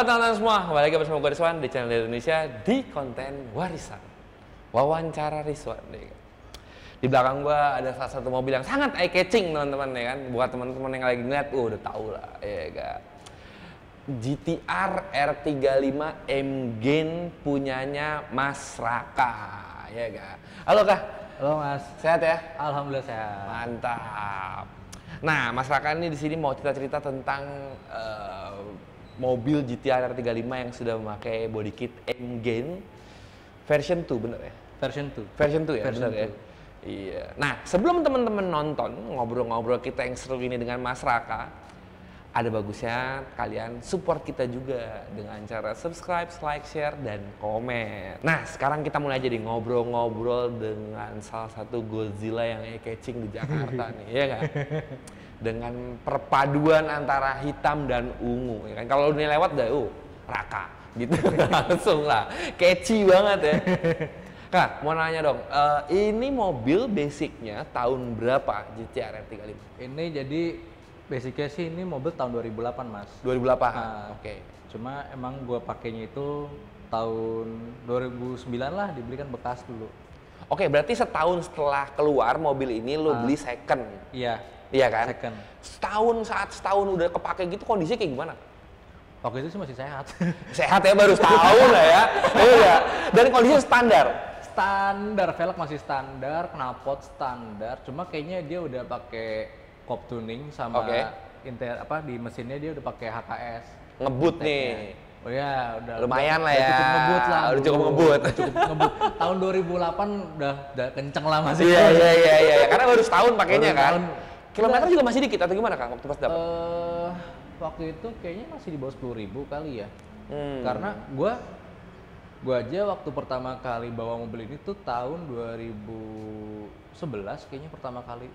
Halo teman-teman semua, kembali lagi bersama gue Rizwan di channel Indonesia di konten warisan wawancara Rizwan. Di belakang gue ada salah satu mobil yang sangat eye-catching teman-teman ya kan. Buat teman-teman yang lagi ngeliat, udah tau lah ya kan. GTR R35 M-Gen punyanya Mas Raka ya kan. Halo Kak. Halo Mas. Sehat ya? Alhamdulillah sehat. Mantap. Nah, Mas Raka ini di sini mau cerita-cerita tentang mobil GTR R35 yang sudah memakai body kit M-Gen version 2, bener ya? Version 2. Version 2 ya, Version bener ya? Iya. Nah, sebelum teman-teman nonton ngobrol-ngobrol kita yang seru ini dengan Mas Raka, ada bagusnya kalian support kita juga dengan cara subscribe, like, share, dan komen. Nah, sekarang kita mulai jadi ngobrol-ngobrol dengan salah satu Godzilla yang eye-catching di Jakarta nih, ya kan? Dengan perpaduan antara hitam dan ungu, ya kan? Kalau udah lewat udah, Raka, gitu langsung lah, catchy banget ya. Kak, mau nanya dong, ini mobil basicnya tahun berapa GTR R35? Ini jadi basicnya sih ini mobil tahun 2008 Mas. 2008. Nah, Oke. Cuma emang gua pakainya itu tahun 2009 lah, dibelikan bekas dulu. Oke, berarti setahun setelah keluar mobil ini lo beli second. Iya. Iya kan? Second. Saat setahun udah kepake gitu kondisinya kayak gimana? Waktu itu sih masih sehat. Sehat ya, baru setahun lah ya. Iya. Dan kondisinya standar. Standar, velg masih standar, knalpot standar. Cuma kayaknya dia udah pakai cop tuning sama interior di mesinnya dia udah pakai HKS. Ngebut nih. Oh ya, udah lumayan lah ya. Cukup ngebut lah. Udah cukup ngebut. Cukup ngebut. Tahun 2008 udah kenceng lah masih. Iya. Karena baru setahun pakainya kan. Kilometer Kita, juga masih dikit atau gimana Kang waktu pas dapet? Waktu itu kayaknya masih di bawah 10.000 kali ya. Karena gua aja waktu pertama kali bawa mobil ini tuh tahun 2011 kayaknya pertama kali.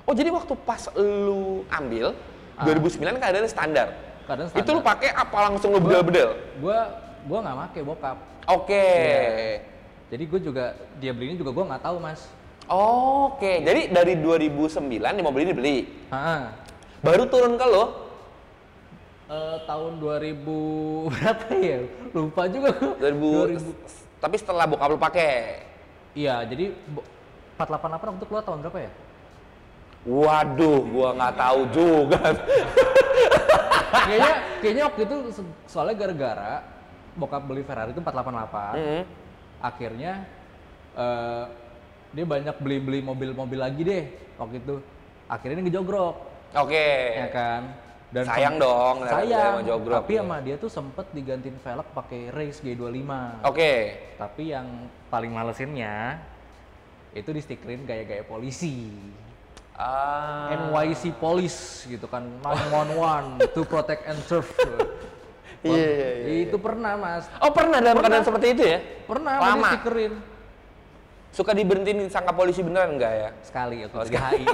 Oh, jadi waktu pas lu ambil 2009 keadaannya standar. Keadaan standar. Itu lu pakai apa langsung lu bedel-bedel? Gua nggak pakai bokap. Oke. Ya. Jadi gue juga dia beli ini juga gue nggak tahu Mas. Oke. Jadi dari 2009 di mobil ini beli. Baru turun ke lo? Tahun 2000 berapa ya? Lupa juga. 2000. Tapi setelah bokap lu pakai. Iya, jadi 488 waktu keluar tahun berapa ya? Waduh, gua nggak tahu juga. kayaknya waktu itu soalnya gara-gara bokap beli Ferrari itu 488. Akhirnya dia banyak beli mobil-mobil lagi deh waktu itu. Akhirnya ini ngejogrok. Oke. Ya kan? Dan sayang dong, sayang. Tapi sama dia tuh sempet digantiin velg pakai Race G25. Oke. Tapi yang paling malesinnya itu di stikerin gaya-gaya polisi. NYC Police gitu kan, 911 to protect and serve. Iya. Itu pernah Mas. Oh pernah dalam keadaan seperti itu ya? Pernah. Lama. Stikerin. Suka diberhentiin sangka polisi beneran enggak ya? Sekali waktu di HI.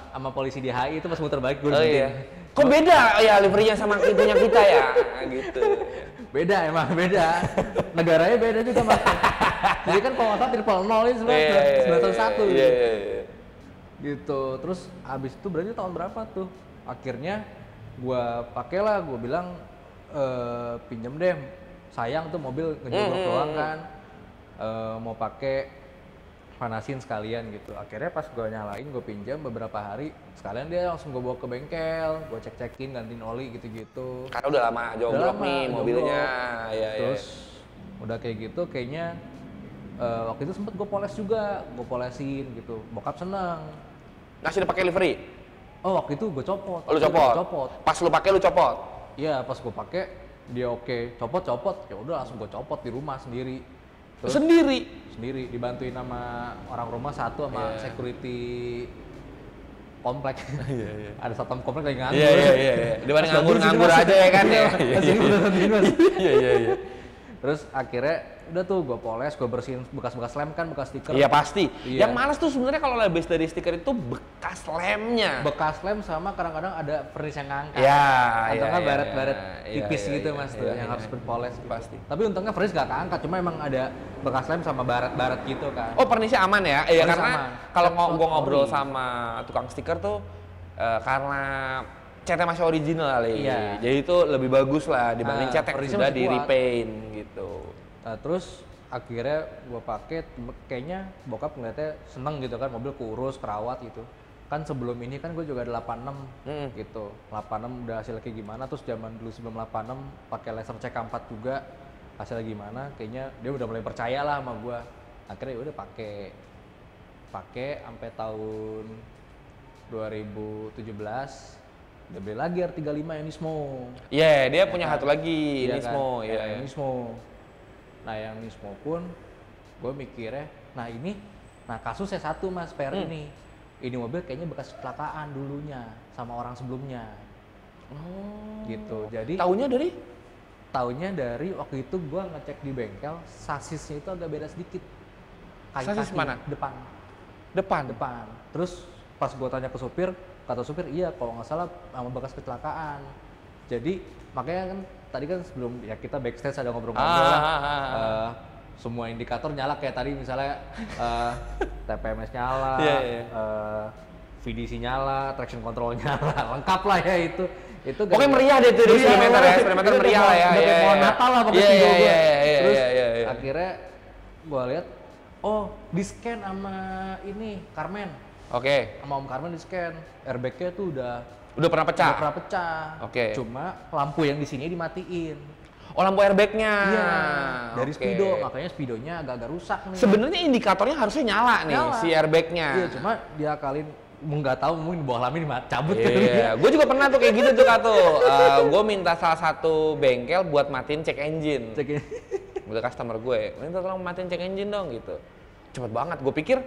sama polisi di HI itu pas muter balik gue iya. Kok beda ya liverynya sama punya kita ya? Gitu. Beda emang beda. Negaranya beda juga Mas. Jadi kan kalau nggak salah triple nol ini sebenarnya 911. Iya. Gitu. Terus abis itu berarti tahun berapa tuh? Akhirnya gue pakailah, gue bilang pinjem deh. Sayang tuh mobil ngejogrok doang kan. Mau pakai panasin sekalian gitu. Akhirnya pas gue nyalain, gue pinjam beberapa hari, sekalian dia langsung gue bawa ke bengkel, gue cek-cekin, gantiin oli gitu-gitu. Karena udah lama jogrok nih mobilnya. Terus udah kayak gitu, kayaknya waktu itu sempet gue poles juga, gue polesin gitu. Bokap seneng. Masih udah pakai livery? Oh waktu itu gue copot. Oh, lu copot? Pas lu pakai lu copot? Iya, pas gue pakai dia oke. Copot. Ya udah langsung gue copot di rumah sendiri. Terus sendiri dibantuin sama orang rumah satu sama security komplek. Ada satpam komplek lagi nganggur. Iya. Dibanding nganggur aja ya kan ya. Iya. Terus akhirnya udah tuh gue poles, gue bersihin bekas-bekas lem kan, bekas stiker. Iya pasti. Yang males tuh sebenarnya kalau lebih dari stiker itu bekas lemnya. Bekas lem sama kadang-kadang ada vernis yang ngangkat. Iya. Baret-baret tipis gitu Mas tuh yang harus dipoles. Gitu. Pasti. Tapi untungnya vernis gak keangkat, cuma emang ada bekas lem sama baret-baret gitu kan. Oh vernisnya aman ya? Iya karena kalau gue ngobrol sama tukang stiker tuh karena catnya masih original kali. Iya. Jadi itu lebih bagus lah dibanding cat yang original sudah masih di kuat. repaint gitu. Nah, terus akhirnya gua pakai, kayaknya bokap ngeliatnya seneng gitu kan, mobil kurus, kerawat gitu. Kan sebelum ini kan gue juga ada 86 gitu. 86 udah hasilnya kayak gimana, terus zaman dulu sebelum 86 pakai laser CK4 juga hasilnya gimana, kayaknya dia udah mulai percaya lah sama gua. Akhirnya udah pakai sampai tahun 2017 udah beli lagi R35 yang Nismo. Iya, dia punya satu lagi, Iya Nismo. kan? Iya. Yang Nismo. Nah yang Nismo pun gue mikirnya, nah kasusnya satu mas, PR ini mobil kayaknya bekas kecelakaan dulunya sama orang sebelumnya. Oh. Gitu. Jadi Taunya dari waktu itu gue ngecek di bengkel, sasisnya itu agak beda sedikit. Sasis mana? Depan. Terus pas gue tanya ke supir, kata supir iya kalau nggak salah sama bekas kecelakaan. Jadi makanya kan tadi kan sebelum ya kita backstage ada ngobrol-ngobrol lah. Semua indikator nyala kayak tadi misalnya TPMS nyala, VDC nyala, traction control nyala, lengkap lah ya itu. Pokoknya meriah deh itu di speedometer ya, speedometer meriah lah ya. Udah pohon Natal lah pakai video gue. Terus iya. akhirnya gue lihat, oh di scan sama ini Carmen. Oke. Sama Om Carmen di scan, airbagnya tuh udah pernah pecah. Oke. Cuma lampu yang di sini dimatiin. Oh, lampu airbagnya. Iya. Dari speedo, makanya speedonya agak-agak rusak nih. Sebenarnya indikatornya harusnya nyala nih si airbagnya. Iya, cuma diakalin nggak tahu mungkin bawah lami cabut Iya, gue juga pernah tuh kayak gitu tuh Kak tuh. Gue minta salah satu bengkel buat matiin check engine. Udah customer gue, minta tolong matiin check engine dong gitu. Cepet banget, gue pikir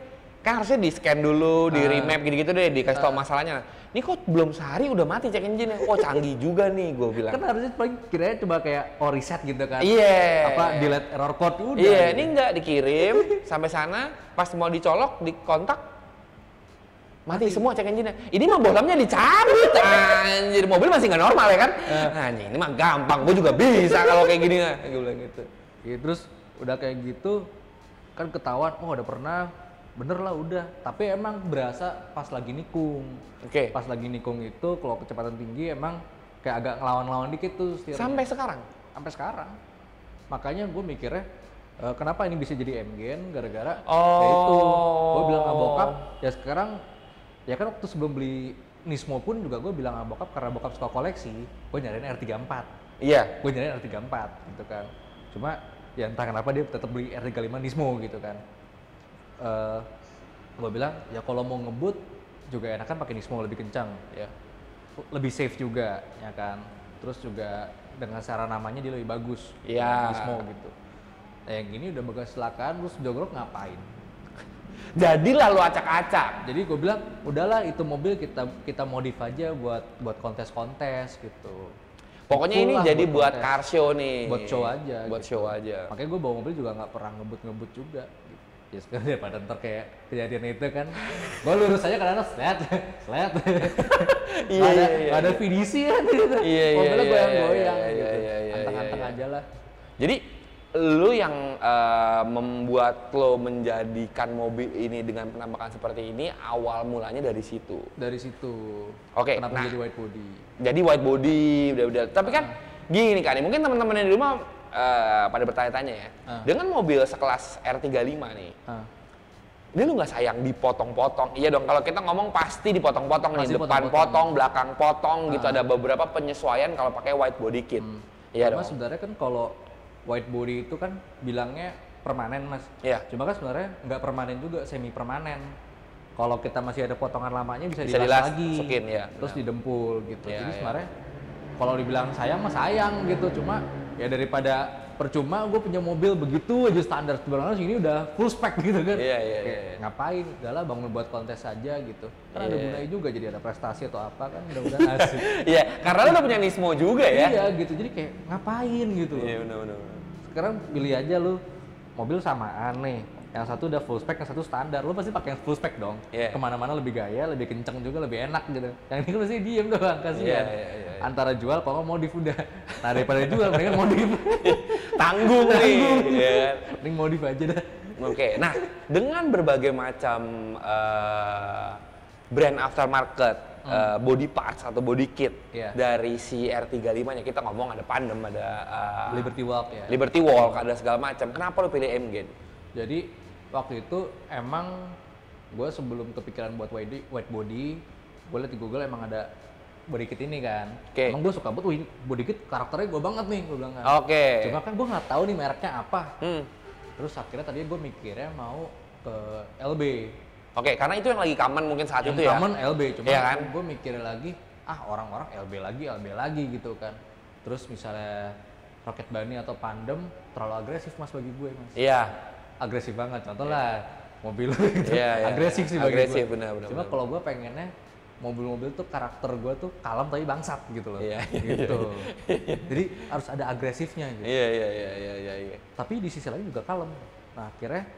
kan harusnya di scan dulu, di remap gitu-gitu deh, dikasih tau masalahnya. Ini kok belum sehari udah mati check engine-nya, oh canggih juga nih gue bilang. Kan harusnya paling kiranya coba kayak reset gitu kan. Iya. Apa delete error code udah. Iya, ini enggak dikirim sampai sana, pas mau dicolok, dikontak, mati semua cek engine-nya. Ini mah bohlamnya dicabut, anjir, mobil masih nggak normal ya kan? Nah, ini mah gampang, gue juga bisa kalau kayak gini nggak, gue bilang gitu. Ya, terus udah kayak gitu, kan ketahuan, oh udah pernah, bener lah udah. Tapi emang berasa pas lagi nikung. Oke. Pas lagi nikung itu, kalau kecepatan tinggi emang kayak agak ngelawan-ngelawan dikit tuh setirnya. Sampai sekarang? Sampai sekarang. Makanya gue mikirnya, kenapa ini bisa jadi M-Gen gara-gara ya itu. Gue bilang sama bokap, ya sekarang ya kan waktu sebelum beli Nismo pun juga gue bilang sama bokap karena bokap suka koleksi, gue nyariin R34. Iya. Gue nyariin R34 gitu kan. Cuma ya entah kenapa dia tetap beli R35 Nismo gitu kan. Gue bilang ya kalau mau ngebut juga enakan pakai Nismo lebih kencang ya. Lebih safe juga ya kan. Terus juga dengan cara namanya dia lebih bagus. Iya. Nismo gitu. Nah, yang ini udah bekas kecelakaan terus jogrok ngapain? Jadi lalu acak-acak. Jadi gue bilang udahlah itu mobil kita modif aja buat kontes-kontes gitu. Pokoknya ini jadi buat car show nih. Buat show aja. Buat gitu. show aja. Makanya gue bawa mobil juga nggak pernah ngebut juga. Gitu. Ya sekarang daripada ntar kayak kejadian itu kan, gue lurus aja karena slet. Iya. Ada VDC kan gitu. Mobilnya goyang-goyang gitu. Anteng-anteng aja lah. Jadi lu yang membuat lo menjadikan mobil ini dengan penampakan seperti ini awal mulanya dari situ. Dari situ. Oke. Kenapa jadi white body? Jadi white body, udah. Tapi kan gini kan, mungkin teman-teman yang di rumah pada bertanya-tanya ya. Dengan mobil sekelas R35 nih. Ini lu nggak sayang dipotong-potong? Iya dong, kalau kita ngomong pasti dipotong-potong nih, depan potong, belakang potong gitu. Ada beberapa penyesuaian kalau pakai white body kit. Iya dong. Sebenarnya kan kalau white body itu kan bilangnya permanen mas. Iya. Cuma kan sebenarnya nggak permanen juga, semi permanen. Kalau kita masih ada potongan lamanya bisa dilas lagi, masukin, ya, terus didempul gitu. Ya, jadi sebenarnya kalau dibilang sayang mah sayang gitu. Cuma ya daripada percuma gue punya mobil begitu aja standar, sebenarnya ini udah full spec gitu kan. Iya. Ngapain? Udahlah bangun buat kontes aja gitu. Kan ada gunanya juga, jadi ada prestasi atau apa kan mudah-mudahan asik. Iya, karena lu udah punya Nismo juga ya. Iya gitu, jadi kayak ngapain gitu. Iya benar. Sekarang pilih aja lu mobil samaan nih. Yang satu udah full spec, yang satu standar. Lu pasti pakai yang full spec dong. Yeah. Kemana-mana lebih gaya, lebih kenceng juga, lebih enak gitu. Yang ini kan pasti diem doang, kasihan. Yeah. Antara jual, kalau modif udah. Nah daripada jual, mendingan modif. Tanggung nih. Yeah. Mending modif aja dah. Oke, nah dengan berbagai macam brand aftermarket body parts atau body kit dari si R35-nya. Kita ngomong ada Pandem, ada Liberty Walk ya. Liberty Walk, ada segala macam. Kenapa lo pilih M-Gain? Jadi waktu itu emang gue sebelum kepikiran buat white body, gue liat di Google emang ada body kit ini kan. Emang gue suka banget, body kit karakternya gue banget nih, gue bilang kan. Cuma kan gue nggak tahu nih mereknya apa. Terus akhirnya tadi gue mikirnya mau ke LB. Karena itu yang lagi common mungkin saat itu ya. Common LB, cuma kan? gue mikirnya lagi, orang-orang LB lagi gitu kan. Terus misalnya Rocket Bunny atau Pandem terlalu agresif mas bagi gue mas. Iya. Agresif banget, contoh lah mobil gitu. Agresif sih bagi gue. Benar. Cuma kalau gue pengennya mobil-mobil tuh karakter gue tuh kalem tapi bangsat gitu loh. Gitu. Jadi harus ada agresifnya gitu. Iya. Tapi di sisi lain juga kalem. Nah akhirnya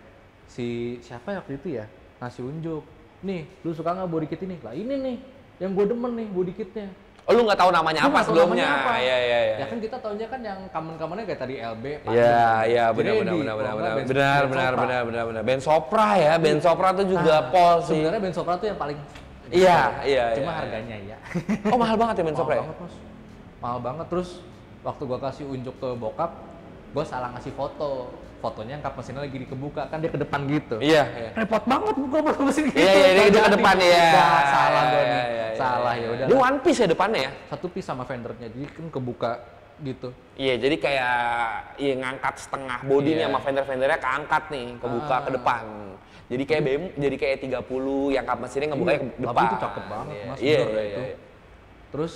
siapa waktu itu ya ngasih unjuk, nih lu suka nggak body kit ini? Lah ini nih yang gue demen nih body kitnya. Oh lu nggak tahu namanya apa sebelumnya? Iya. Ya kan kita taunya kan yang common-commonnya kayak tadi LB. Iya benar. Ben Sopra ya, Ben Sopra tuh juga Pol sih. Sebenarnya Ben Sopra tuh yang paling. Iya. Cuma harganya ya. Oh mahal banget ya Ben Sopra ya? Mahal banget. Terus waktu gua kasih unjuk ke bokap, gua salah ngasih fotonya kap mesinnya lagi dikebuka kan dia ke depan gitu. Iya. Repot banget buka mesin gitu. Iya, dia ke depan ya. Salah gua nih. Salah ya udah. Dia one piece ya depannya ya? Satu piece sama fendernya. Jadi kan kebuka gitu. Iya, jadi kayak ngangkat setengah bodinya sama fender-fendernya keangkat nih, kebuka ke depan. Jadi kayak jadi kayak 30 yang kap mesinnya ngebukanya ke depan. Tapi itu cakep banget Mas. Iya. Terus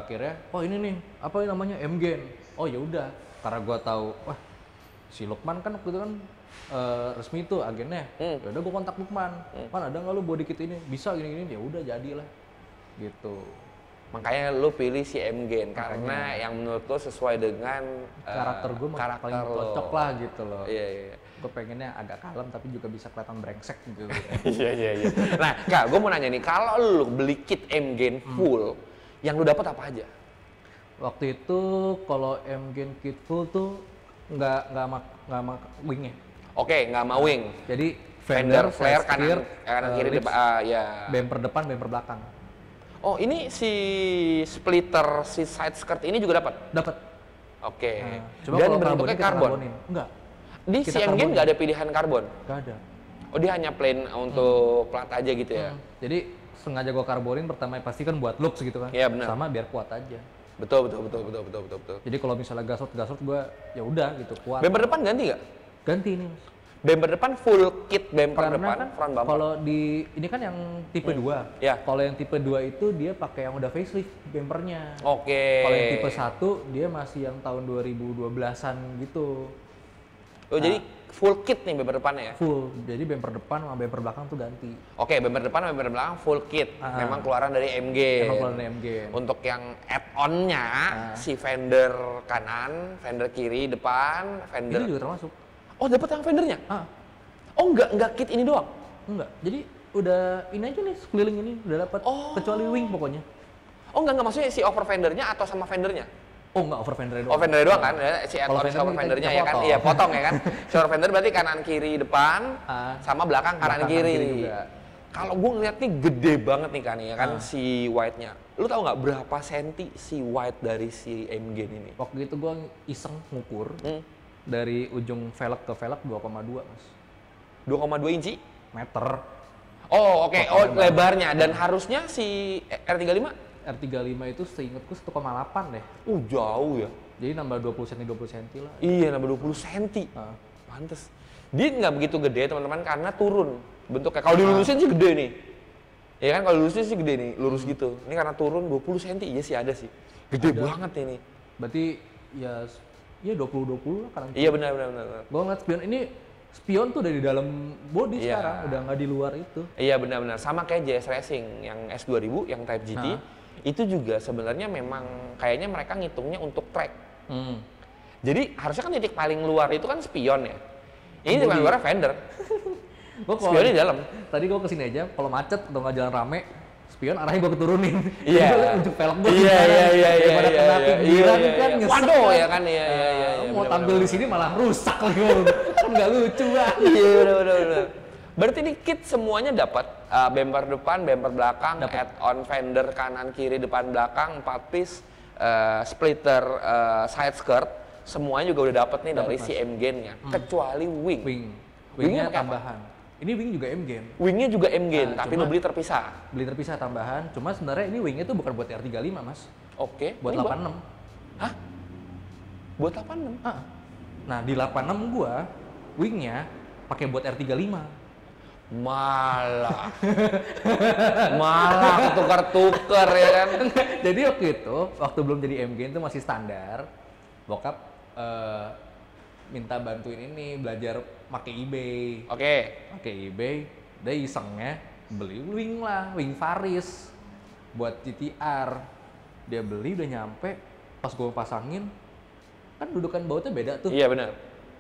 akhirnya ini nih, apa namanya M-Gain. Oh ya udah, karena gua tahu si Lukman kan waktu itu kan resmi tuh agennya. Ya udah gua kontak Lukman. Man ada nggak lu body kit ini? Bisa gini-gini. Ya udah jadilah. Gitu. Makanya lu pilih si M-Gain karena yang menurut lu sesuai dengan karakter gua paling cocok lah gitu loh. Iya. Gue pengennya agak kalem tapi juga bisa kelihatan brengsek gitu. Iya. Nah, Kak, gue mau nanya nih, kalau lu beli kit M-Gain full, yang lu dapat apa aja? Waktu itu kalau M-Gain kit full tuh nggak sama wingnya. Nggak sama wing. Jadi fender, flare, kanan kiri depan, bumper depan, bumper belakang. Oh, ini si splitter, si side skirt ini juga dapat? Dapat. Coba dan bentuknya karbon? Enggak. Di si M-Gain nggak ada pilihan karbon? Nggak ada. Oh, dia hanya plain untuk plat aja gitu ya? Jadi sengaja gua karbonin pertama pasti kan buat looks gitu kan. Iya benar. Sama biar kuat aja. Betul. Jadi kalau misalnya gasot gua ya udah gitu kuat. Bumper depan ganti nggak? Ganti nih Mas. Bumper depan full kit bumper depan, kan front bumper. Kalau ini kan yang tipe 2. Ya. Kalau yang tipe 2 itu dia pakai yang udah facelift bumpernya. Kalau yang tipe 1 dia masih yang tahun 2012-an gitu. Oh, jadi full kit nih bumper depannya ya? Full. Jadi bumper depan sama bumper belakang tuh ganti. Bumper depan sama bumper belakang full kit. Memang keluaran dari M-Gain. Untuk yang add-on-nya si fender kanan, fender kiri, depan, fender. Itu juga termasuk. Oh, dapat yang fendernya? Oh, enggak kit ini doang? Enggak. Jadi udah ini aja nih sekeliling ini udah dapat. Kecuali wing pokoknya. Oh, enggak maksudnya si over fendernya atau sama fendernya? Oh enggak, over fendernya doang. Oh, fendernya doang kan? Si add-on over fendernya ya kan? Iya, potong ya kan? Si over fender berarti kanan kiri depan sama belakang kanan kiri. Kalau gue ngeliat nih gede banget nih kan ya kan si white-nya. Lu tahu nggak berapa senti si white dari si M-Gain ini? Waktu itu gue iseng ngukur dari ujung velg ke velg 2,2 Mas. 2,2 inci? Meter. Oh oke. Oh lebarnya. Dan harusnya si R35? R35 itu seingatku 1,8 deh. Jauh ya. Jadi nambah 20 cm lah. Iya nambah 20 cm. Pantes. Dia nggak begitu gede teman-teman karena turun bentuknya. Kalau dilurusin sih gede nih. Ya kan kalau dilurusin sih gede nih, lurus gitu. Ini karena turun 20 cm, iya sih ada sih. Gede banget ini. Berarti ya 20-20 lah kanan. Iya benar. Gua ngeliat spion ini, spion tuh udah di dalam body sekarang, udah nggak di luar itu. Iya benar. Sama kayak JS Racing yang S2000 yang Type GT. Itu juga sebenarnya memang kayaknya mereka ngitungnya untuk track. Jadi harusnya kan titik paling luar itu kan spion ya. Ini titik paling luar fender. Spionnya di dalam. Tadi gue kesini aja, kalau macet atau nggak jalan rame, spion arahnya gue keturunin. Iya. Gue unjuk velg gue. Iya. Daripada kena pinggiran kan nyesek. Waduh ya kan iya. Mau tampil di sini malah rusak lagi. Kan nggak lucu lah. Iya benar. Berarti di kit semuanya dapat bumper depan, bumper belakang, add-on fender kanan kiri depan belakang, 4 piece, splitter, side skirt, semuanya juga udah dapat nih dari si M-Gain-nya. Kecuali wing. Wingnya tambahan. Ini wing juga M-Gain. Wingnya juga M-Gain, tapi lo beli terpisah. Beli terpisah tambahan. Cuma sebenarnya ini wingnya tuh bukan buat R35 mas. Oke. Buat 86. Hah? Buat 86? Nah di 86 gua wingnya pakai buat R35. Malah ketukar-tukar ya kan. Jadi waktu belum jadi M-Gain itu masih standar. Bokap minta bantuin ini belajar pakai eBay. Pakai eBay, dia isengnya beli wing Faris buat GTR. Dia beli udah nyampe, pas gue pasangin kan dudukan bautnya beda tuh. Iya benar.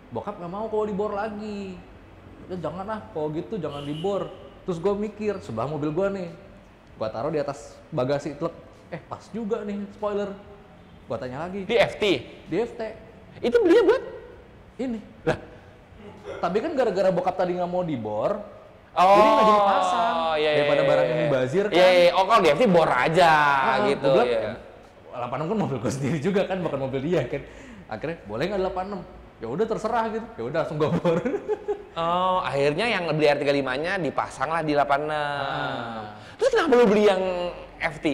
Bokap nggak mau kalau dibor lagi. Ya jangan lah, kalau gitu jangan dibor. Terus gue mikir, sebelah mobil gue nih, gue taruh di atas bagasi truk. Pas juga nih spoiler. Gue tanya lagi. Di FT? Di FT. Itu belinya buat? Ini. Lah? Tapi kan gara-gara bokap tadi nggak mau dibor, jadi nggak jadi pasang. Daripada barangnya mubazir kan. Iya. Oh kalau di FT bor aja gitu. Gue bilang, 86 kan mobil gue sendiri juga kan, bukan mobil dia kan. Akhirnya boleh nggak 86? Ya udah terserah gitu. Ya udah langsung gue bor. Oh, akhirnya yang beli R35-nya dipasang lah di 86. Terus kenapa lu beli yang FT?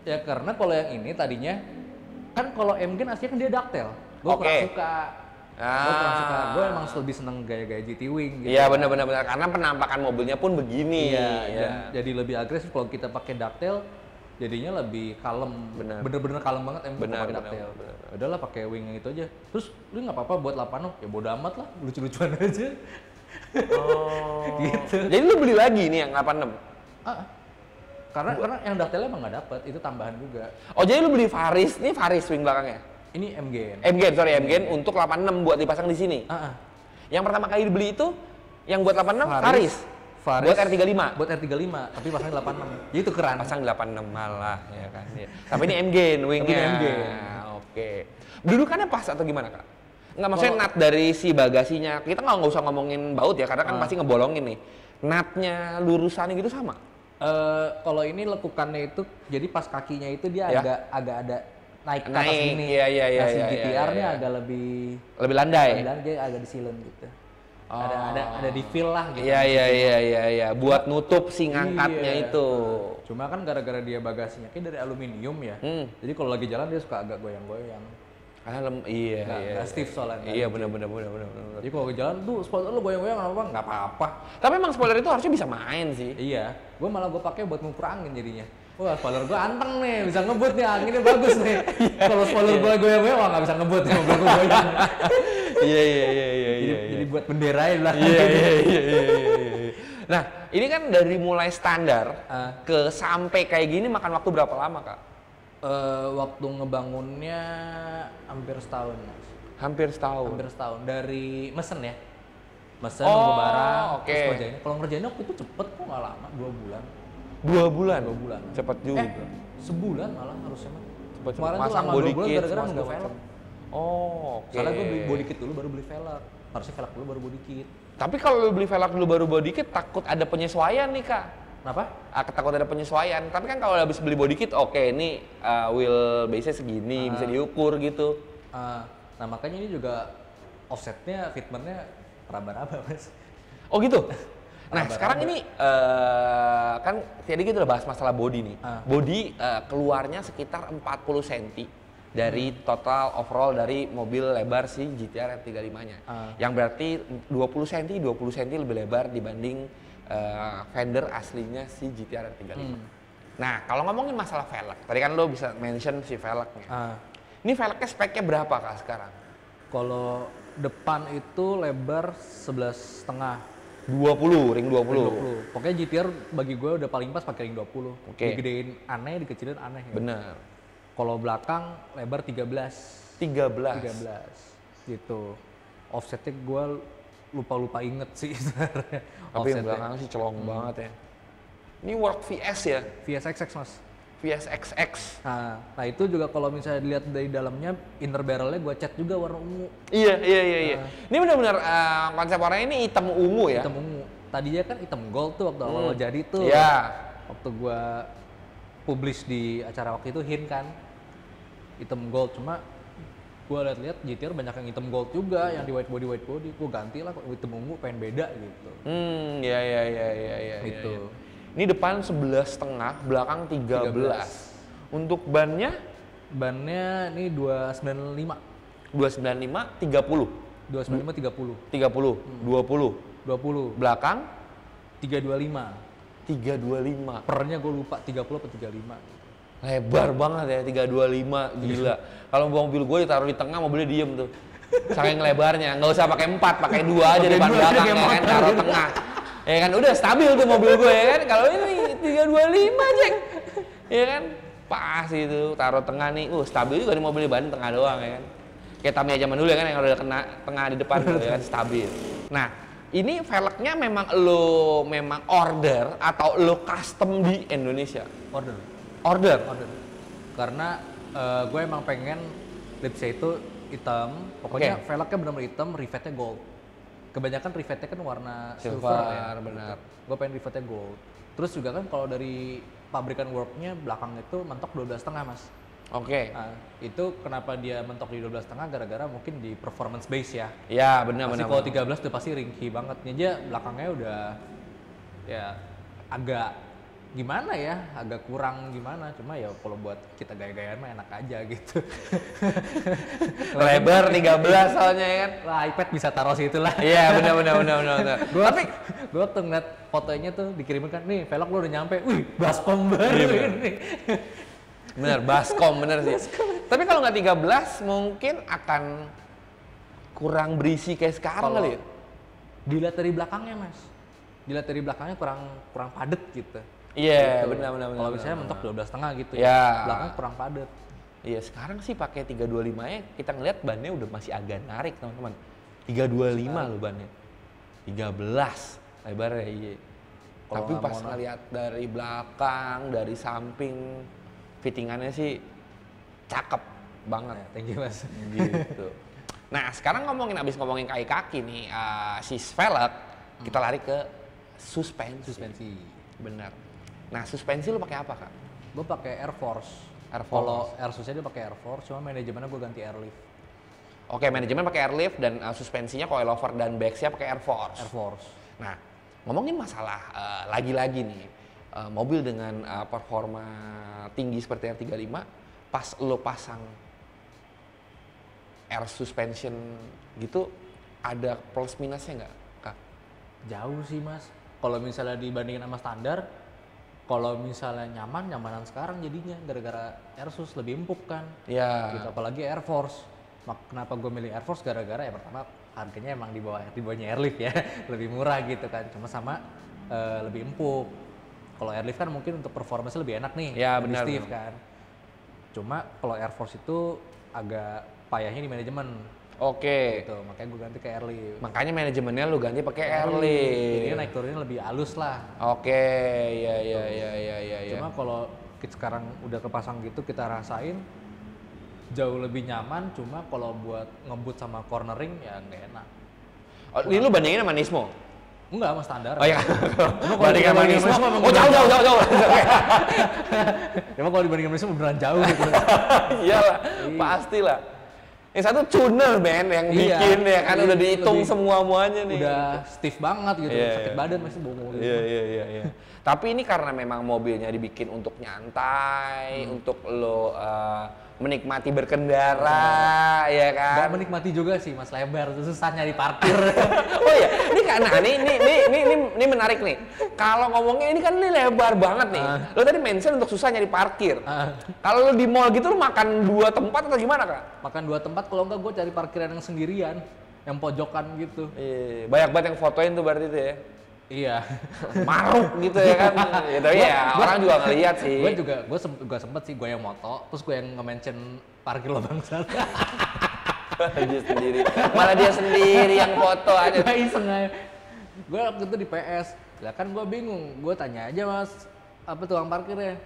Ya karena kalau yang ini tadinya kan kalau M-Gain aslinya kan dia ductile. Gue kurang suka. Gue emang lebih seneng gaya-gaya GT Wing gitu. Iya benar. Karena penampakan mobilnya pun begini. Iya. Jadi lebih agresif kalau kita pakai ductile. Jadinya lebih kalem, bener-bener kalem banget pakai ductile. Udahlah pakai wing yang itu aja. Terus lu nggak apa-apa buat 86, ya bodo amat lah, lucu-lucuan aja. Gitu. Jadi lu beli lagi nih yang 86? Karena yang ductile emang nggak dapet, itu tambahan juga. Oh jadi lu beli Faris, ini Faris wing belakangnya? Ini M-Gain. M-Gain untuk 86 buat dipasang di sini. Yang pertama kali dibeli itu yang buat 86 Faris. Buat R35? Buat R35, tapi pasang 86. Jadi tukeran. Pasang 86 malah, ya kan. Ya. Tapi ini M-Gain wingnya. Oke. Dudukannya pas atau gimana, Kak? Nggak, maksudnya nut dari si bagasinya. Kita nggak usah ngomongin baut ya, karena kan pasti ngebolongin nih. Nutnya, lurusannya gitu sama? Kalau ini lekukannya itu, jadi pas kakinya itu dia agak ada naik ke atas ini. Iya. Si GTR-nya agak lebih landai. Dia agak disilen gitu. Ada di feel lah gitu. Iya. Buat nutup si ngangkatnya itu. Cuma kan gara-gara dia bagasinya kayak dari aluminium ya. Jadi kalau lagi jalan dia suka agak goyang-goyang. Iya. Nggak stiff soalnya. Iya benar. Jadi kalau lagi jalan tuh spoiler lu goyang-goyang nggak apa-apa. Tapi emang spoiler itu harusnya bisa main sih. Iya. Gue pakai buat ngukur angin jadinya. Wah, spoiler gue anteng nih, bisa ngebut nih, anginnya bagus nih. Kalau spoiler gue goyang-goyang, wah nggak bisa ngebut nih, mobil gue goyang. Iya. Jadi buat benderain lah. Iya. Nah, ini kan dari mulai standar ke sampai kayak gini makan waktu berapa lama, Kak? Waktu ngebangunnya hampir setahun. Hampir setahun. Dari mesen ya. Mesen nunggu barang, terus ngerjain. Kalau ngerjainnya waktu itu cepet kok, nggak lama, 2 bulan. 2 bulan? Cepet juga. Sebulan malah harusnya mah. Kemarin tuh lama 2 bulan gara-gara nunggu velg. Oke. Soalnya gue beli body kit dulu baru beli velg. Harusnya velg dulu baru body kit. Tapi kalau lu beli velg dulu baru body kit, takut ada penyesuaian nih, Kak. Kenapa? Takut ada penyesuaian. Tapi kan kalau habis beli body kit, oke, ini wheel base-nya segini, bisa diukur gitu. Nah makanya ini juga offsetnya, fitmentnya raba-raba, Mas. Oh gitu? Nah sekarang ini kan tadi kita udah bahas masalah body nih. Body keluarnya sekitar 40 cm dari total overall dari mobil lebar si GTR R35-nya. Yang berarti 20 cm lebih lebar dibanding fender aslinya si GTR R35. Nah kalau ngomongin masalah velg, tadi kan lo bisa mention si velgnya. Ini velgnya speknya berapa, Kak, sekarang? Kalau depan itu lebar 11,5. 20, ring 20. Pokoknya GTR bagi gue udah paling pas pakai ring 20. Oke. Digedein aneh, dikecilin aneh. Ya. Bener. Kalau belakang lebar 13. 13. Gitu. Offsetnya gue lupa inget sih sebenarnya. Tapi yang belakang sih celong banget ya. Ini work VS ya? VSXX, Mas. VSXX. Nah itu juga kalau misalnya dilihat dari dalamnya, inner barrelnya gue cat juga warna ungu. Iya. Ini benar-benar konsep warnanya ini hitam ungu ya? Hitam ungu. tadinya kan hitam gold tuh waktu awal jadi tuh. Iya. Waktu gua publish di acara waktu itu Hin kan, hitam gold, cuma gua lihat-lihat GTR banyak yang hitam gold juga, yang di white body, gua ganti lah hitam ungu, pengen beda gitu. Iya. Gitu. Ini depan 11,5, belakang 13. Untuk bannya? Bannya ini 295. 295, 30. 295 30. 30, 20. 20. Belakang? 325. 325. Pernya gue lupa 30 atau 35. Lebar banget ya 325, gila. Kalau mobil gue ditaruh di tengah, mobilnya diem tuh. Saking lebarnya, nggak usah pakai 4, pakai 2 aja depan belakang ya kan, taruh tengah. Ya kan udah stabil tuh mobil gue ya kan. Kalau ini 325 Jack. Ya kan? Pas itu taruh tengah nih. Stabil juga di mobil ban tengah doang ya kan. Kayak Tamiya zaman dulu ya kan yang udah kena tengah di depan gitu ya kan, stabil. Nah, ini velgnya memang lo order atau lo custom di Indonesia? Order. Karena gue emang pengen lipsnya itu hitam, pokoknya velgnya benar-benar hitam, rivetnya gold. Kebanyakan rivetnya kan warna silver ya. Benar. Gue pengen rivetnya gold. Terus juga kan kalau dari pabrikan worknya belakang itu mentok 12,5 Mas. Nah, itu kenapa dia mentok di 12,5 gara-gara mungkin di performance base ya. Iya, benar. Kalau 13 udah pasti ringkih banget. Ini aja belakangnya udah ya agak gimana ya, agak kurang gimana. Cuma ya kalau buat kita gaya-gayaan mah enak aja gitu. Lebar 13 soalnya ya kan. Lah iPad bisa taruh situ lah. Iya, benar. Tapi gue waktu ngeliat fotonya tuh dikirimin kan, nih velg lo udah nyampe. Wih, baskom baru ini. Bener, baskom bener sih. Tapi kalau nggak 13 mungkin akan kurang berisi kayak sekarang kali ya. Dilihat dari belakangnya Mas, dilihat dari belakangnya kurang padet gitu. Iya, gitu. benar. Kalau misalnya mentok 12,5 gitu ya. Belakang kurang padet. Iya, sekarang sih pakai 325-nya kita ngeliat bannya udah masih agak narik teman-teman. 325 loh bannya. 13 lebarnya iya. Tapi pas ngeliat dari belakang, dari samping, fittingannya sih cakep banget. Thank you Mas. Gitu. Nah sekarang abis ngomongin kaki-kaki nih, si velg, kita lari ke suspensi. Bener. Nah suspensi lu pakai apa Kak? Gue pakai Air Force. Kalau Air Susnya dia pakai Air Force, cuma manajemennya gue ganti Airlift. Oke, manajemen pakai Airlift dan suspensinya coilover dan backsnya pakai Air Force. Nah ngomongin masalah lagi-lagi nih. Mobil dengan performa tinggi seperti R35, pas lo pasang air suspension gitu, ada plus minusnya nggak, Kak? Jauh sih Mas. Kalau misalnya dibandingin sama standar, kalau misalnya nyamanan sekarang jadinya gara-gara air sus lebih empuk kan. Iya. Gitu, apalagi Air Force. Kenapa gue milih Air Force? Gara-gara ya pertama harganya emang di bawahnya Airlift ya, lebih murah gitu kan. Cuma sama lebih empuk. Kalau Airlift kan mungkin untuk performance lebih enak nih, ya, lebih benar, stiff kan. Cuma kalau Air Force itu agak payahnya di manajemen. Oke. Gitu, makanya gue ganti ke Airlift. Makanya manajemennya lu ganti pakai Airlift. Jadi naik turunnya lebih halus lah. Oke, ya. Cuma kalau kita sekarang udah kepasang gitu kita rasain jauh lebih nyaman. Cuma kalau buat ngebut sama cornering ya nggak enak. Oh, ini lu bandingin sama Nismo? Enggak, sama standar. Oh iya. Bandingin sama Nismo. Oh jauh. Emang kalau dibandingin sama Nismo beneran jauh gitu. Iyalah, pastilah. Yang satu tuner Ben yang bikin ya kan udah dihitung semuanya nih. Udah stiff banget gitu, sakit badan masih bohong gitu. Iya. Tapi ini karena memang mobilnya dibikin untuk nyantai, untuk lo menikmati berkendara, ya kan? Gak menikmati juga sih Mas, lebar, susah nyari parkir. Oh iya, ini karena ini menarik nih. Kalau ngomongnya ini kan ini lebar banget nih. Lo tadi mention untuk susah nyari parkir. Kalau lo di mall gitu lo makan 2 tempat atau gimana Kak? Makan 2 tempat, kalau enggak gue cari parkiran yang sendirian, yang pojokan gitu. Iya, banyak banget yang fotoin tuh berarti itu ya. Iya. Maruk gitu ya kan. Ya tapi ya orang juga ngeliat sih. Gue sempet sih gue yang moto, terus gue yang nge-mention parkir lo bangsat. Dia sendiri. Malah dia sendiri yang foto aja. Gue iseng aja. Gue waktu itu di PS. Lah kan gue bingung. Gue tanya aja Mas, apa tukang parkirnya?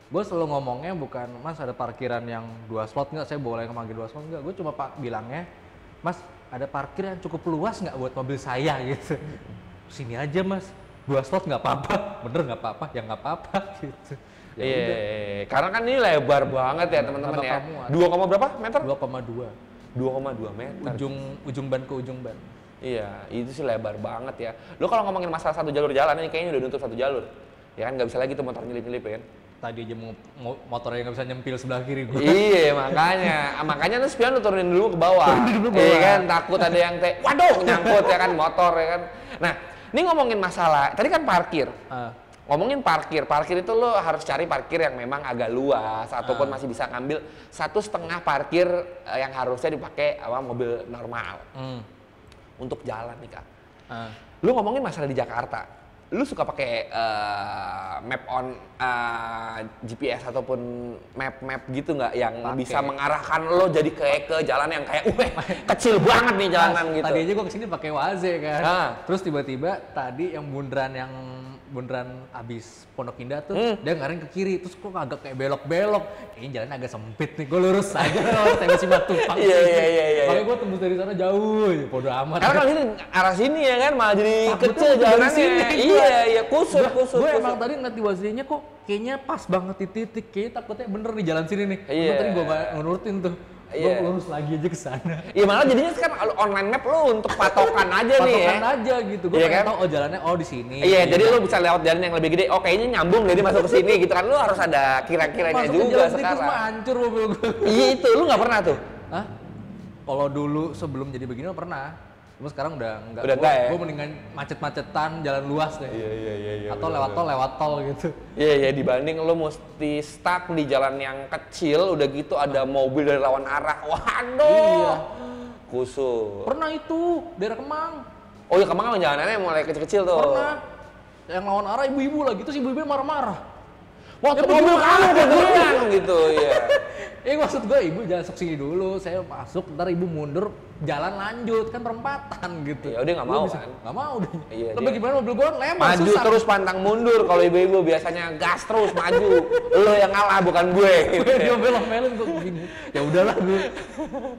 Gue selalu ngomongnya bukan Mas ada parkiran yang 2 slot nggak? Saya boleh ngambil 2 slot nggak? Gue cuma bilangnya, Mas ada parkir yang cukup luas nggak buat mobil saya gitu. sini aja mas, 2 slot nggak apa-apa, bener nggak apa-apa, ya nggak apa-apa gitu. Ya Iya, karena kan ini lebar banget ya teman-teman ya. 2, berapa meter? 2,2. 2,2 meter. Ujung ban ke ujung ban. Iya, itu sih lebar banget ya. Lo kalau ngomongin masalah satu jalur jalan ini kayaknya udah nutup satu jalur. Ya kan nggak bisa lagi tuh motor nyelip-nyelip ya kan. Tadi aja mau motornya nggak bisa nyempil sebelah kiri gue. Iya, makanya lu spion lu turunin dulu ke bawah. Iya kan, takut ada yang waduh nyangkut ya kan motor ya kan. Nah, ini ngomongin masalah, tadi kan parkir. Ngomongin parkir itu lo harus cari parkir yang memang agak luas ataupun masih bisa ngambil 1,5 parkir yang harusnya dipakai sama mobil normal. Untuk jalan nih Kak. Lu ngomongin masalah di Jakarta, lu suka pakai map on GPS ataupun map gitu nggak yang bisa mengarahkan lo jadi ke jalan yang kayak kecil banget nih jalanan gitu. Tadi aja gua kesini pakai Waze kan. Terus tiba-tiba tadi yang bundaran abis Pondok Indah tuh dia ngarahin ke kiri, terus kok agak kayak belok-belok, kayaknya jalan agak sempit nih, gue lurus aja kalau tembus Simatupang. Iya. Makanya gue tembus dari sana jauh, bodo amat. Karena kalau ini arah sini ya kan malah jadi kecil jalanannya. Iya, kusut. Gue emang tadi ngeliat di Waze-nya kok kayaknya pas banget di titik, kayaknya takutnya bener di jalan sini nih. Iya. Tadi gue ngurutin tuh. Gue lurus lagi aja ke sana. Iya malah jadinya sekarang online map lo untuk patokan aja nih ya. Patokan aja gitu. Gue pengen tahu jalannya di sini. Iya, jadi lo bisa lewat jalan yang lebih gede. Oh kayaknya nyambung jadi masuk ke sini gitu kan. Lo harus ada kira-kiranya juga sekarang. Masuk mah hancur mobil gue. Iya itu, lo nggak pernah tuh? Hah? Kalau dulu sebelum jadi begini pernah. Cuma sekarang udah enggak. Udah enggak ya? Gue mendingan macet-macetan, jalan luas deh. Iya. Atau lewat tol gitu. Iya, dibanding lo mesti stuck di jalan yang kecil, udah gitu ada mobil dari lawan arah. Waduh. Iya. Kusut. Pernah itu, daerah Kemang. Oh iya, Kemang kan jalanannya mulai kecil-kecil tuh. Pernah. Yang lawan arah ibu-ibu lagi, terus ibu-ibu marah-marah. Mobil kamu kegulian gitu, iya. Maksud gue ibu jangan masuk sini dulu, saya masuk, ntar ibu mundur, jalan lanjut, kan perempatan gitu. Ya udah nggak mau kan? Nggak mau deh. Iya, tapi gimana mobil gue lempar maju susah. Terus pantang mundur, kalau ibu-ibu biasanya gas terus maju. Lo yang ngalah bukan gue. Gitu. Dia belok-belok gue begini. Ya udahlah gue.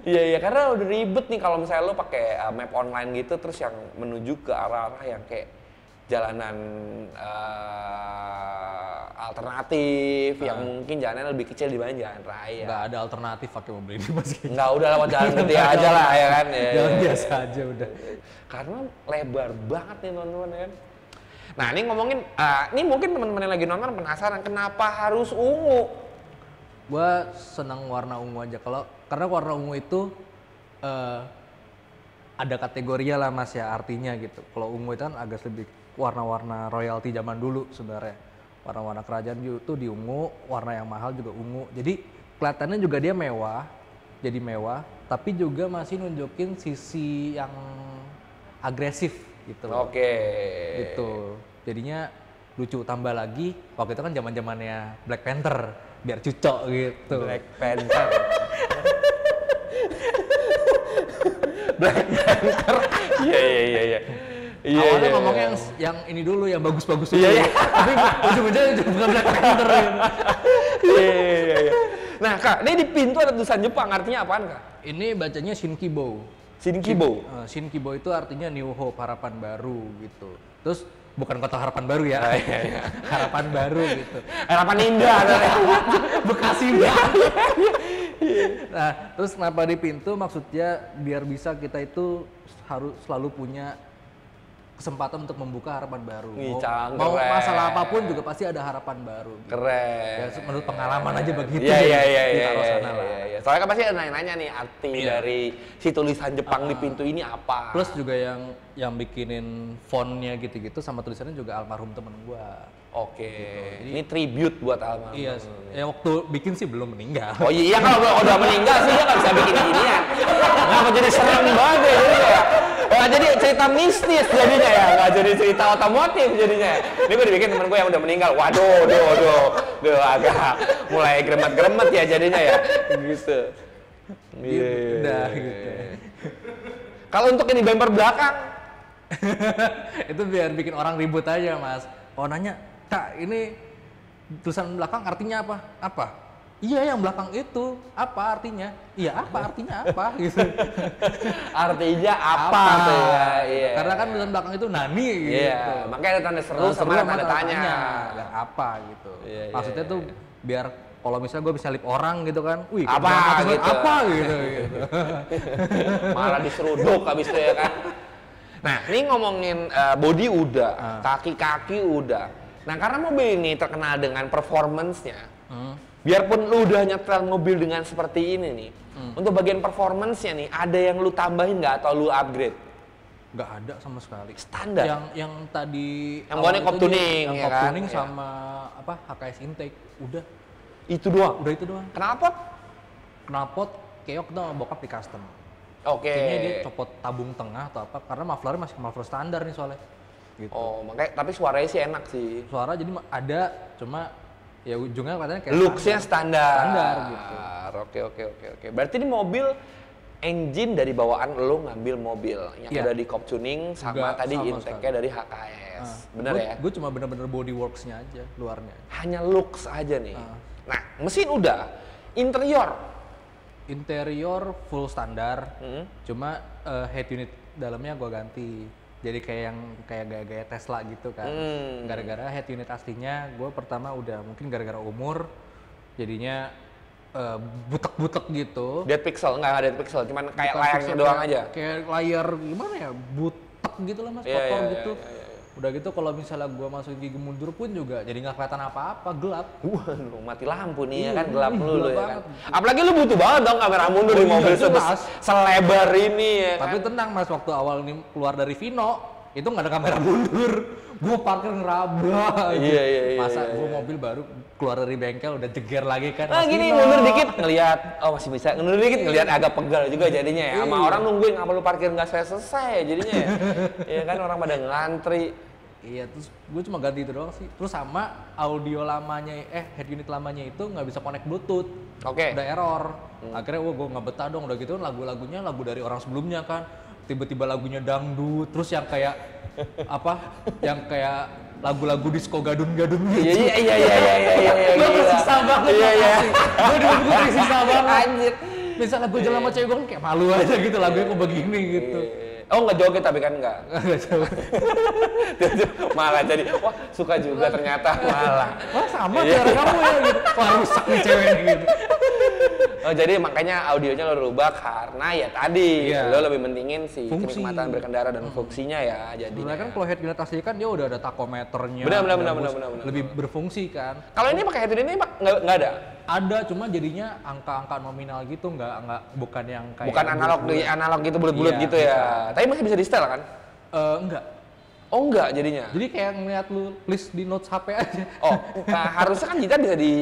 Iya, karena udah ribet nih kalau misalnya lo pakai map online gitu, terus yang menuju ke arah-arah yang kayak jalanan alternatif yang mungkin jalannya lebih kecil dibanding jalan raya. Nggak ada alternatif pakai mobil ini mas. Nggak, udah lewat jalan gede aja lah ya kan. Jalan biasa aja udah. Karena lebar banget nih teman-teman ya. Nah ini ngomongin, ini mungkin teman-teman yang lagi nonton penasaran kenapa harus ungu? Gua senang warna ungu aja karena warna ungu itu ada kategorinya lah mas ya, artinya gitu. Kalau ungu itu kan agak lebih warna-warna royalty zaman dulu sebenarnya. Warna-warna kerajaan itu di ungu, warna yang mahal juga ungu. Jadi kelihatannya juga dia mewah, jadi mewah, tapi juga masih nunjukin sisi yang agresif gitu loh. Oke. Gitu. Jadinya lucu, tambah lagi waktu itu kan zaman-zamannya Black Panther, biar cucok gitu. Black Panther. Black Panther. Iya. Awalnya ngomongnya yang ini dulu, yang bagus-bagus dulu. Iya. Tapi ujung-ujungnya bukan Black Panther. Iya. Nah Kak, ini di pintu ada tulisan Jepang, artinya apaan Kak? Ini bacanya Shinkibo. Shinkibo? Shinkibo itu artinya New Hope, harapan baru gitu. Terus bukan kota harapan baru ya, iya. harapan baru gitu. Harapan indah. Bekasi banget. Nah, terus kenapa di pintu? Maksudnya biar bisa kita itu harus selalu punya kesempatan untuk membuka harapan baru. Mau masalah apapun juga pasti ada harapan baru. Gitu. Keren. Ya, menurut pengalaman aja begitu. Iya. Ditaruh sana lah. Soalnya kan pasti ada nanya-nanya nih arti dari si tulisan Jepang di pintu ini apa. Plus juga yang bikinin fontnya gitu-gitu sama tulisannya juga almarhum temen gua. Oke. Gitu. Ini tribute buat almarhum. Iya. Ya waktu bikin sih belum meninggal. Oh iya, kalau udah meninggal sih dia nggak bisa bikin ginian. Kenapa jadi serem banget ya jadi ya? Nggak jadi cerita mistis jadinya ya, nggak jadi cerita otomotif jadinya. Ini gue dibikin temen gue yang udah meninggal. Waduh, agak mulai gremet-gremet ya jadinya ya. Gitu. Udah gitu. Kalau untuk ini bumper belakang, itu biar bikin orang ribut aja mas. Oh nanya, Kak ini tulisan belakang artinya apa? Apa? Iya, yang belakang itu apa artinya? Iya, apa artinya apa gitu. Artinya apa tuh ya? Iya. Karena kan tulisan belakang itu nani gitu. Iya, makanya ada tanda seru sama ada tanda tanya. Dan apa gitu. Iya, Maksudnya iya, tuh biar kalau misalnya gue bisa lip orang gitu kan, wih apa gitu. Apa gitu. Malah diseruduk habis itu ya kan. Nah, ini ngomongin body udah, kaki-kaki udah. Nah, karena mobil ini terkenal dengan performance-nya. Biarpun lu udah nyetel mobil dengan seperti ini nih, untuk bagian performance-nya nih, ada yang lu tambahin nggak atau lu upgrade? Nggak ada sama sekali. Standar. Yang tadi yang bawaannya cop tuning, yang ya cop kan? tuning sama apa HKS intake, udah. Itu doang. Udah itu doang. Kenapa? Knalpot keok kita bokap di custom. Oke. Kayaknya dia copot tabung tengah atau apa, karena mufflernya masih muffler standar nih soalnya. Gitu. Oh, makanya tapi suaranya sih enak sih. Suara jadi ada, cuma ya ujungnya katanya kayak looks-nya standar. Standar gitu. Oke. Berarti ini mobil engine dari bawaan lo ngambil mobil yang udah di cop tuning sama tadi intake-nya dari HKS. Bener ya? Gue cuma bener-bener body works-nya aja, luarnya. Hanya looks aja nih. Nah, mesin udah. Interior full standar. Cuma head unit dalamnya gue ganti. Jadi kayak gaya-gaya Tesla gitu kan. Gara-gara head unit aslinya gue pertama udah mungkin gara-gara umur jadinya butek-butek gitu. Dead pixel, nggak ada dead pixel, cuman kayak layarnya doang aja. Kayak layar gimana ya, butek gitu lah mas, kotor gitu. Udah gitu kalau misalnya gue masuk gigi mundur pun juga jadi nggak kelihatan apa-apa, gelap. Waduh, mati lampu nih ya kan, gelap dulu ya kan. Apalagi lu butuh banget dong kamera mundur di mobil selebar ini ya kan. Tapi tenang mas, waktu awal ini keluar dari Vino, itu nggak ada kamera mundur. Gue parkir ngeraba. Iya. Masa gue mobil baru keluar dari bengkel udah jeger lagi kan. Nah gini, mundur dikit ngelihat, oh masih bisa, mundur dikit ngelihat agak pegal juga jadinya ya. Sama orang nungguin, ngapa lu parkir nggak selesai jadinya ya. Iya kan, orang pada ngantri. Iya, terus gue cuma ganti itu doang sih. Terus sama audio lamanya, head unit lamanya itu nggak bisa connect Bluetooth. Oke. Udah error. Akhirnya gue nggak betah dong, udah gitu lagu-lagunya lagu dari orang sebelumnya kan. Tiba-tiba lagunya dangdut, terus yang kayak yang kayak lagu-lagu disco gadun-gadun gitu. Iya. Gue tersiksa banget. Iya. Gue tersiksa banget. Anjir. Misalnya gue jalan sama cewek gue kan kayak malu aja gitu, lagunya kok begini gitu. Oh nggak joget tapi kan nggak malah jadi wah suka juga ternyata malah. Wah sama cara kamu ya gitu. Wah rusak nih cewek gitu. Oh jadi makanya audionya lo rubah karena ya tadi lo lebih mentingin si kenikmatan berkendara dan fungsinya ya. Jadi kan kalau head unit asli kan dia udah ada takometernya. Benar. Lebih berfungsi kan. Kalau ini pakai head unit ini nggak ada. Ada, cuma jadinya angka-angka nominal gitu, bukan yang kayak bukan analog gitu bulat-bulat gitu ya. Tapi masih bisa di setel kan? Enggak. Oh enggak jadinya. Jadi kayak ngeliat lu list di notes HP aja. Oh, nah, harusnya kan gitar bisa di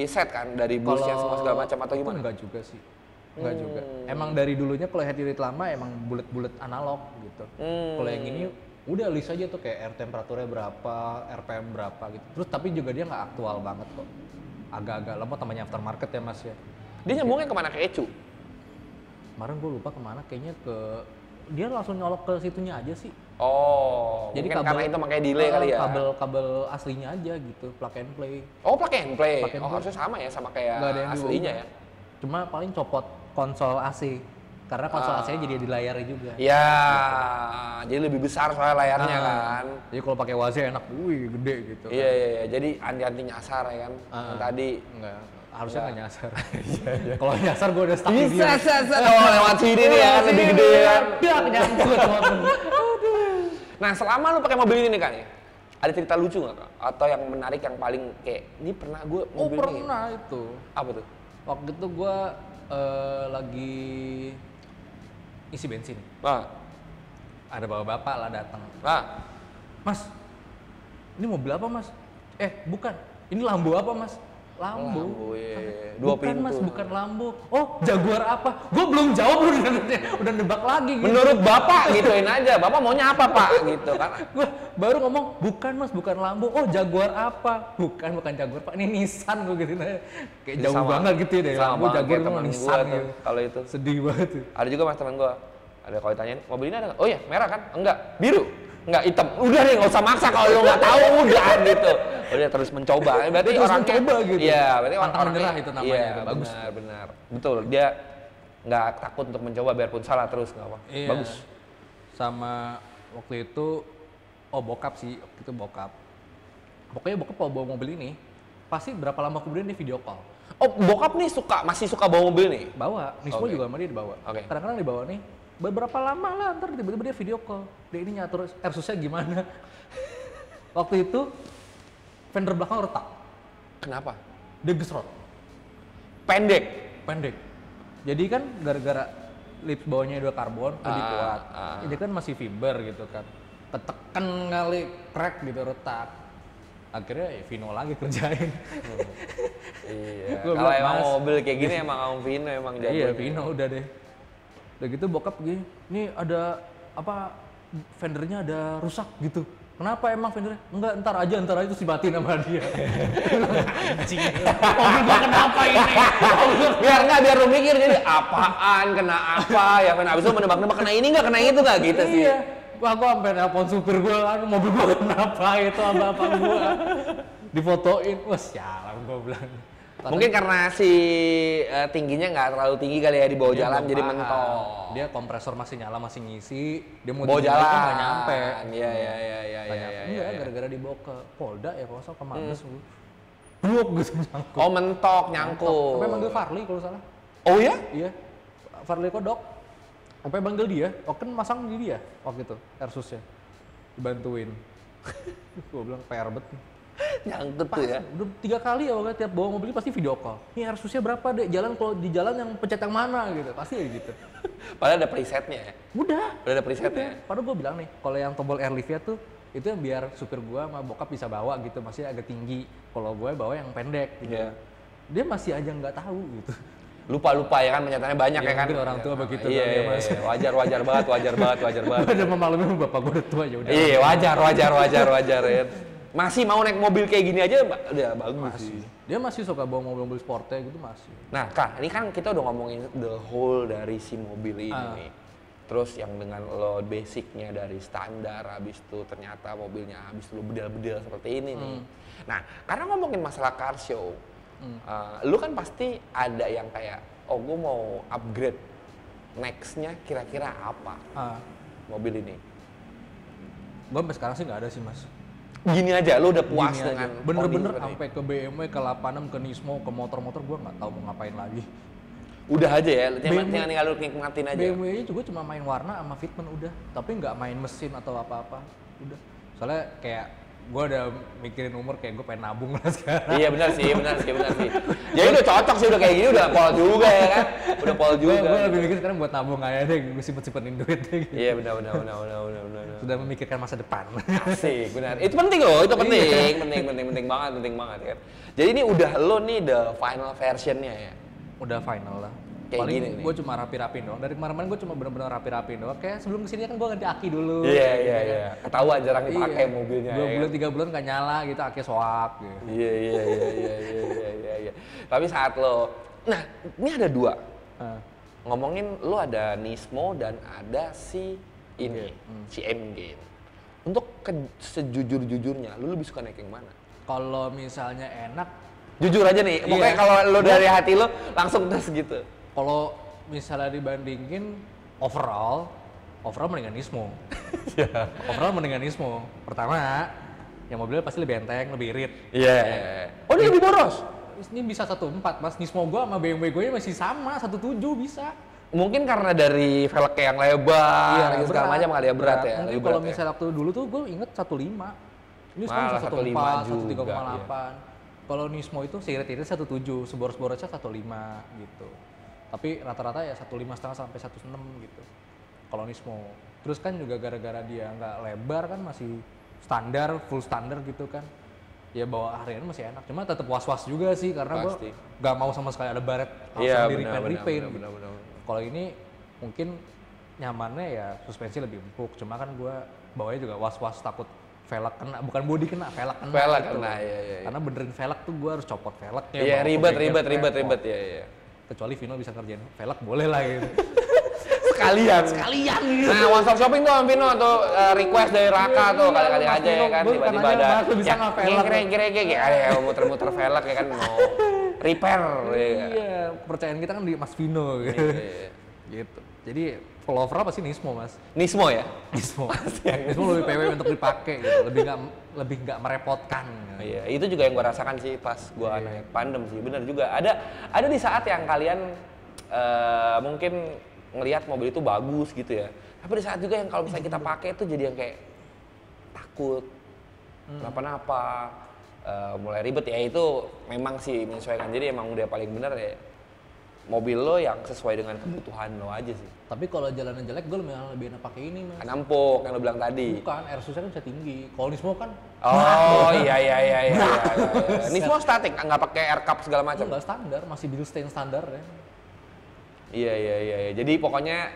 set kan dari bluesnya semua segala macam atau gimana? Enggak juga sih. Enggak juga. Emang dari dulunya kalau head unit lama emang bulat-bulat analog gitu. Kalau yang ini udah list aja tuh kayak air temperaturnya berapa, RPM berapa gitu. Terus tapi juga dia nggak aktual banget kok. Agak-agak lemot namanya aftermarket ya mas ya. Dia nyambungnya kemana, ke ECU? Kemarin gue lupa kemana, kayaknya dia langsung nyolok ke situnya aja sih. Oh, jadi karena itu makanya delay kali ya. Kabel aslinya aja gitu, plug and play. Oh, plug and play. Harusnya sama ya, sama kayak aslinya ya. Cuma paling copot konsol AC. Karena konsol AC-nya jadi di layar juga. Ya, jadi lebih besar soalnya layarnya kan. Jadi kalau pakai Waze enak, gede gitu. Iya. Jadi anti nyasar ya kan. Yang tadi enggak, harusnya nggak nyasar. Kalau nyasar gue udah stuck di dia. Bisa. Oh, lewat sini nih ya kan, lebih gede kan. Dia nyangkut. Nah, selama lu pakai mobil ini nih kan ya, ada cerita lucu nggak kak? Atau yang menarik yang paling kayak ini pernah gue mobil ini? Pernah itu. Apa tuh? Waktu itu gue lagi isi bensin. Ada bapak-bapak lah datang. Mas, ini mobil apa mas? Bukan. Ini Lambo apa mas? Lambo. Iya. Dua pintu. Bukan mas, bukan Lambo. Oh, Jaguar apa? Gue belum jawab, udah nebak lagi gitu. Menurut bapak gituin aja. Bapak maunya apa pak? Gitu kan. Gue baru ngomong, bukan mas, bukan Lambo. Oh, Jaguar apa? Bukan Jaguar pak. Ini Nissan gue gitu. Kayak jauh banget gitu ya dari Lambo, Jaguar sama Nissan gitu. Kalau itu. Sedih banget. Ada juga mas teman gue. Ada kalau ditanyain, mobil ini ada nggak? Oh iya, merah kan? Enggak. Biru? Enggak, hitam. Udah deh, nggak usah maksa kalau lo nggak tahu, udah gitu. Udah terus mencoba. Berarti terus orangnya mencoba gitu. Iya, berarti Pantang orangnya menyerah itu namanya. Iya, Itu bagus. Benar. Betul. Dia nggak takut untuk mencoba biarpun salah terus nggak apa. Iya. Bagus. Sama waktu itu bokap sih, waktu itu bokap. Pokoknya bokap kalau bawa mobil ini pasti berapa lama kemudian dia video call. Oh, bokap nih masih suka bawa mobil nih? Bawa, Nismo juga sama dia dibawa. Kadang-kadang dibawa nih, beberapa lama lah, ntar tiba-tiba dia video call. Dia ini nyatur Airsusnya gimana. Waktu itu, fender belakang retak. Kenapa? Dia gesrot. Pendek? Jadi kan gara-gara lips bawahnya udah karbon, lebih kuat. Ini kan masih fiber gitu kan. Ketekan kali, crack gitu, retak. Akhirnya ya Vino lagi kerjain. Iya. Kalau emang mobil kayak gini emang kamu Vino emang jagonya. Iya, Vino udah deh. Udah gitu bokap gini, ini ada apa fendernya ada rusak gitu. Kenapa emang fendernya? Enggak, ntar aja terus dibatin sama dia. Anjing. Mobil gua kenapa ini? biar lu mikir jadi apaan, kena apa ya, abis itu menebak-nebak kena ini enggak, kena itu enggak gitu sih. Iya. Wah, gua sampai nelpon supir gua, mobil gua kenapa itu abang gua. Difotoin, wah sialan gua bilang. Mungkin karena si tingginya nggak terlalu tinggi kali ya di bawah jalan jadi mentok. Dia kompresor masih nyala, masih ngisi, dia mau bawah jalan nggak nyampe. Iya. Enggak, gara-gara dibawa ke Polda ya kalau salah ke Mabes. Blok gitu nyangkut. Oh, mentok nyangkut. Sampai manggil Farley kalau salah. Oh ya? Iya. Farley Kodok. Sampai manggil dia, kan masang di dia waktu itu Airsusnya. Dibantuin. Gua bilang PR bet. Nyangkut tuh ya. Udah 3 kali ya waktu tiap bawa mobil pasti video call. Ini Airsusnya berapa deh? Jalan kalau di jalan yang pencet yang mana gitu. Pasti ya gitu. Padahal ada presetnya ya. Udah ada presetnya. Padahal gue bilang nih, kalau yang tombol airliftnya tuh itu yang biar supir gue sama bokap bisa bawa gitu, masih agak tinggi. Kalau gue bawa yang pendek gitu. Yeah. Dia masih aja nggak tahu gitu. Lupa ya kan, penyatannya banyak ya kan. Mungkin orang tua begitu iya, kali ya Mas. wajar banget. Gue udah memaklumi bapak gue udah tua ya udah. Iya, wajar ya. Masih mau naik mobil kayak gini aja udah bagus sih. Dia masih suka bawa mobil-mobil sportnya gitu masih. Nah, Kak, ini kan kita udah ngomongin the whole dari si mobil ini nih. Terus yang dengan lo basicnya dari standar, habis itu ternyata mobilnya habis itu lo bedel-bedel seperti ini nih. Nah, karena ngomongin masalah car show, lu kan pasti ada yang kayak, oh gue mau upgrade, next-nya kira-kira apa mobil ini? Gue sampai sekarang sih nggak ada sih Mas. Gini aja, lu udah puas dengan bener-bener sampai ke BMW, ke 86, ke Nismo, ke motor-motor gue nggak tahu mau ngapain lagi. Udah aja ya, tinggal lu nikmatin aja. BMW juga cuma main warna sama fitment udah, tapi nggak main mesin atau apa-apa. Udah. Soalnya kayak gue udah mikirin umur, kayak gue pengen nabung lah sekarang. Iya benar sih. Jadi udah cocok sih, udah kayak gini udah pol juga ya kan. Udah pol juga. Gue lebih mikir sekarang buat nabung aja deh, gue simpen-simpenin duit deh. Gitu. Iya benar. Sudah memikirkan masa depan. Asik, benar. Itu penting loh, itu penting banget kan. Jadi ini udah lo nih the final versionnya ya. Udah final lah. Kayak paling gini gue cuma rapi-rapiin doang. Dari kemarin gue cuma bener-bener rapi-rapiin doang. Kayak sebelum kesini kan gue ganti aki dulu. Iya. Ketahuan jarang dipakai mobilnya. 2 bulan 3 bulan nggak nyala gitu, aki soak. Gitu. Iya. Tapi saat lo, nah ini ada 2. Ngomongin lo ada Nismo dan ada si ini, si M-Gain. Untuk sejujur-jujurnya, lo lebih suka naik yang mana? Kalau misalnya enak, jujur aja nih, pokoknya kalau lo dari hati lo langsung tes gitu. Kalau misalnya dibandingin overall mendingan Nismo. Overall mendingan Nismo. Pertama, yang mobilnya pasti lebih enteng, lebih irit. Iya. Oh, dia lebih boros? Ini bisa 1.4 Mas. Nismo gua sama BMW gue masih sama, 1.7 bisa. Mungkin karena dari velg yang lebar, segala macam kali ya, berat ya. Mungkin kalau misalnya waktu dulu tuh gue inget 1.5. Ini sekarang 1.4, 1.3,8. Kalau Nismo itu seirit-irit 1.7, seboros-borosnya 1.5 gitu. Tapi rata-rata ya 1.5,5 sampai 1.6 gitu. Kalau Nismo. Terus kan juga gara-gara dia nggak lebar kan, masih standar, full standar gitu kan. Ya bawa harian masih enak. Cuma tetap was-was juga sih karena gue nggak mau sama sekali ada baret langsung di repaint. Kalau ini mungkin nyamannya ya suspensi lebih empuk. Cuma kan gue bawanya juga was-was takut velg kena, bukan body kena, velg kena. Velg gitu. kena, iya. Karena benerin velg tuh gue harus copot velgnya. Iya, ribet, iya. Kecuali Vino bisa kerjain velg, boleh lah gitu. sekalian gitu. Nah, one stop shopping tuh Om Vino tuh request dari Raka tuh kali-kali aja ya kan tiba-tiba ada ya kayak muter-muter velg ya kan mau repair ya. Iya, kepercayaan kita kan di Mas Vino gitu. Jadi kalau overall pasti Nismo Mas. Nismo ya? Nismo lebih PW untuk dipakai gitu, lebih nggak merepotkan. Iya, itu juga yang gua rasakan sih pas gua naik Pandem sih, bener juga. Ada di saat yang kalian mungkin ngelihat mobil itu bagus gitu ya. Tapi di saat juga yang kalau misalnya kita pakai itu jadi yang kayak takut, kenapa-napa, mulai ribet ya itu memang sih menyesuaikan. Jadi emang udah paling bener ya mobil lo yang sesuai dengan kebutuhan lo aja sih. Tapi kalau jalanan jelek gue lebih enak pakai ini Mas. Kan empuk yang lo bilang tadi. Bukan, airsusnya kan bisa tinggi. Kalau Nismo kan oh iya. Nismo statik, nggak pakai air cup segala macam. Enggak standar, masih Bilstein standar ya. Iya. Jadi pokoknya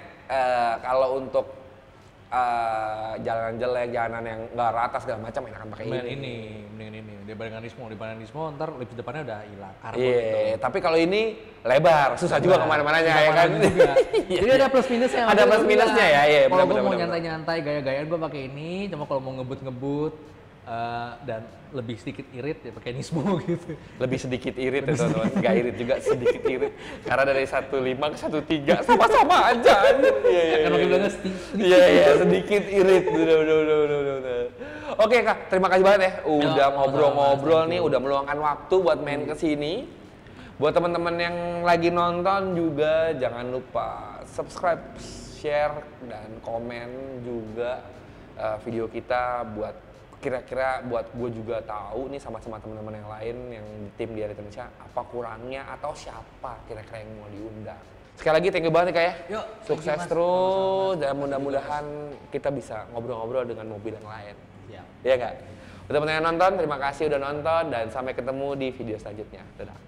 kalau untuk jalanan jelek, jalanan yang nggak rata segala macam enakan pakai ini. Mending ini. Dibandingkan Nismo ntar lift depannya udah hilang. Iya, tapi kalau ini lebar, susah juga kemana-mananya ya kan. Jadi ada plus minusnya. Ada plus minusnya ya, iya. Kalau gue mau nyantai-nyantai, gaya-gayaan gue pakai ini. Cuma kalau mau ngebut-ngebut dan lebih sedikit irit ya pakai Nismo gitu. Lebih sedikit irit ya teman-teman, nggak irit juga sedikit irit. Karena dari 15 ke 13 sama-sama aja. Iya. Kan bilangnya Iya, sedikit irit. Udah. Oke Kak, terima kasih banget ya. Udah ngobrol-ngobrol nih, udah meluangkan waktu buat main ke sini. Buat teman-teman yang lagi nonton juga jangan lupa subscribe, share dan komen juga video kita buat kira-kira buat gue juga tahu nih sama-sama teman-teman yang lain yang tim di Indonesia apa kurangnya atau siapa kira-kira yang mau diundang. Sekali lagi thank you banget Kak ya. Yuk, sukses terus dan mudah-mudahan kita bisa ngobrol-ngobrol dengan mobil yang lain. Iya nggak? Untuk teman-teman yang nonton, terima kasih udah nonton dan sampai ketemu di video selanjutnya. Dadah.